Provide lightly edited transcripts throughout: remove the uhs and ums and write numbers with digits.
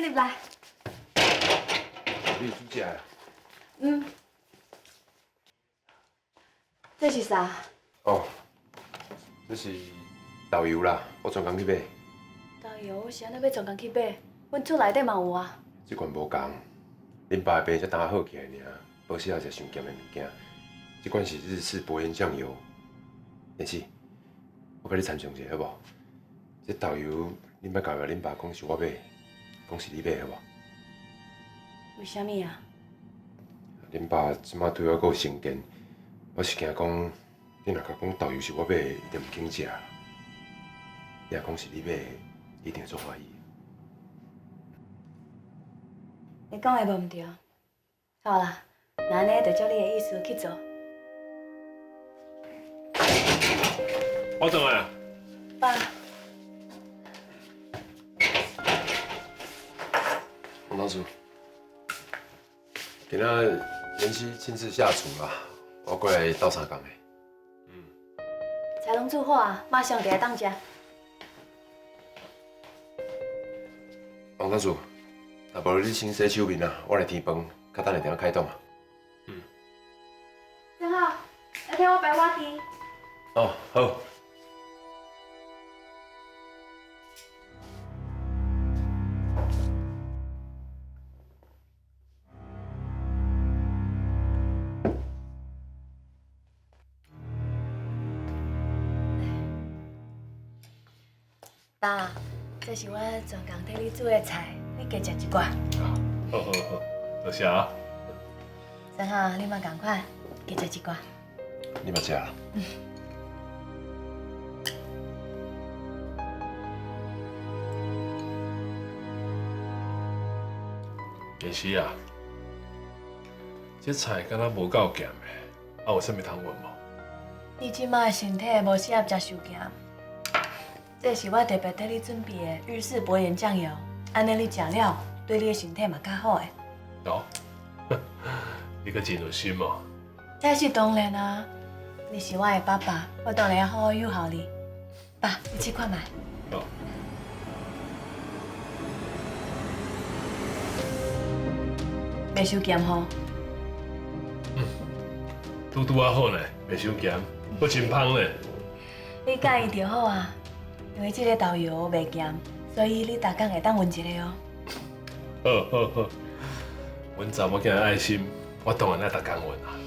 进入来。你煮食啊？嗯。这是啥？哦，这是豆油啦，我专工去买。豆油是安尼要专工去买，阮厝内底嘛有啊。这款无共，恁爸的病才当好起来尔，无适合食伤咸的物件。这款是日式薄盐酱油。燕子，我甲你参详一下好无？这豆油恁莫甲恁爸讲是我买，讲是你买好无？为虾米啊？恁爸即马对我够成见，我是惊讲，你若甲讲豆油是我买的，伊就毋肯食啦。你若讲是你买的，一定会做怀疑。你讲的无毋对，好啦，那安尼就照你的意思去做。我倒来啊。爸。王老师，今仔妍希亲自下厨啦，我过来斗相共的。菜拢煮好啊，马上就来当食。王老师，若无你先洗手面啊，我来添饭，较等下点开动啊。正好，来听我白话题。哦，好。爸，这是我专工替你煮的菜，你加食一寡。好，多谢啊。正好，你嘛共款，加食一寡。你嘛食啦。妍希啊，这菜敢若无够咸的，有啥物通问无？你即马的身体无适合食伤咸，这是我特别替你准备的日式薄盐酱油，安尼你食了，对你的身体嘛较好诶。哦，你可真有心哦。这是当然啊，你是我的爸爸，我当然要好好友好你。爸，你试看卖。哦。袂伤咸吼。拄拄啊好呢，袂伤咸，我真芳呢。你介意就好啊，因为这个豆油袂咸，所以你逐工会当闻一个哦。好，阮查某囝的爱心，我当然爱逐工闻啊。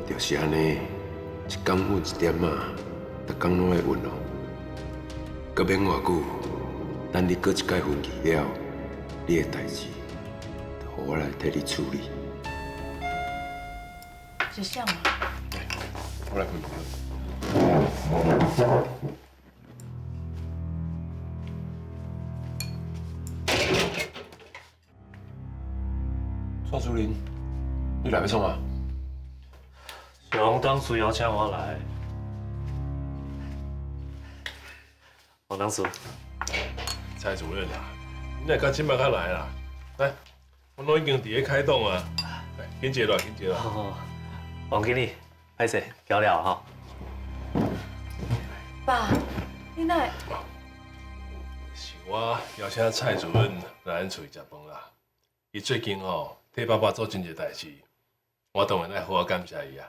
就是安尼，一工闻一点啊，逐工拢会闻哦。阁免偌久，等你阁一摆分去了，你的代志，就我来替你处理。就像嘛。我来分。蔡主任，你来要创啊？小王当初邀请我来，王当初，蔡主任啊，你来到今摆较来啦，来，我拢已经伫咧开动啊，来，紧坐落，紧坐落。哦，王经理，歹势，交了哈。爸，你哪会？是我邀请蔡主任来咱厝食饭啦。伊最近替爸爸做真侪代志，我当然爱好好感谢伊啊。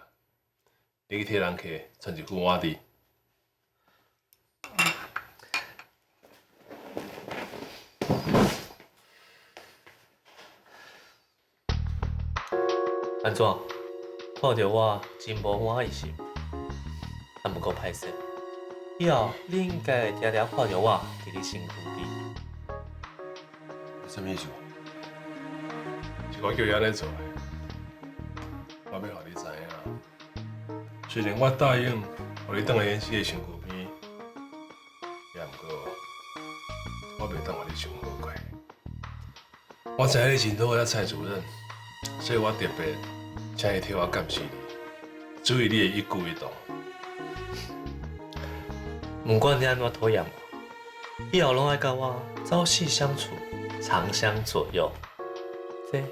你去替人客传一副碗底。安怎？看到我真无满意是？但不过歹势，以后你应该会常常看到我伫你身躯边。什么意思？是我叫伊安尼做的，我要互你知影。虽然我答应，互你倒来演戏的身躯边，也毋过，我袂当互你伤好过。我知影你真讨厌蔡主任，所以我特别请伊替我监视你，注意你的一举一动。不管你安怎讨厌我，以后拢爱甲我朝夕相处，长相左右，这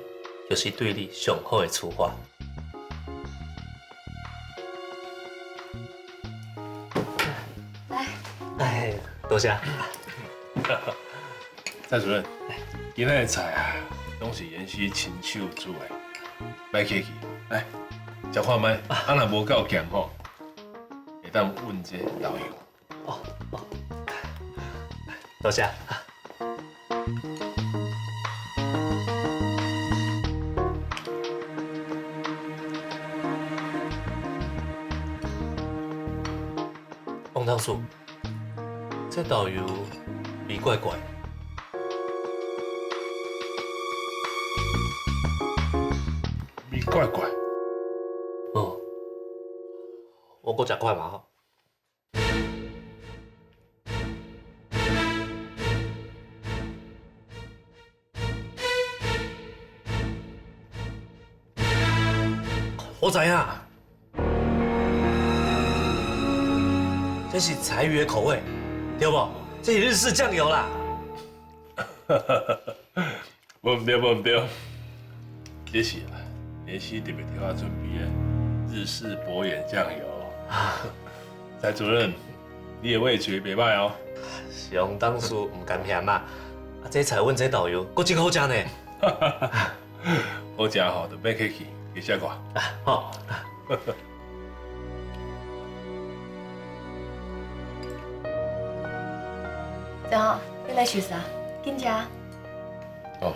就是对你上好的处罚。谢。蔡主任，今仔的菜啊，拢是妍希亲手煮的，别客气，来食看卖，啊若无够咸吼，会当问这导游。多谢。王汤叔，这导游味怪怪。味怪怪，哦，我搁食快嘛吼。我知影，这是柴鱼的口味，对不？这是日式酱油啦。无唔对，无唔对，这是啊，妍希特别替我准备的日式博眼酱油。蔡主任，你的味觉袂歹哦。是王当叔唔甘嫌嘛，这菜阮这导游搁真好食呢。好食吼，就别客气，谢谢我。好。正好，你来收拾啊，紧食。哦，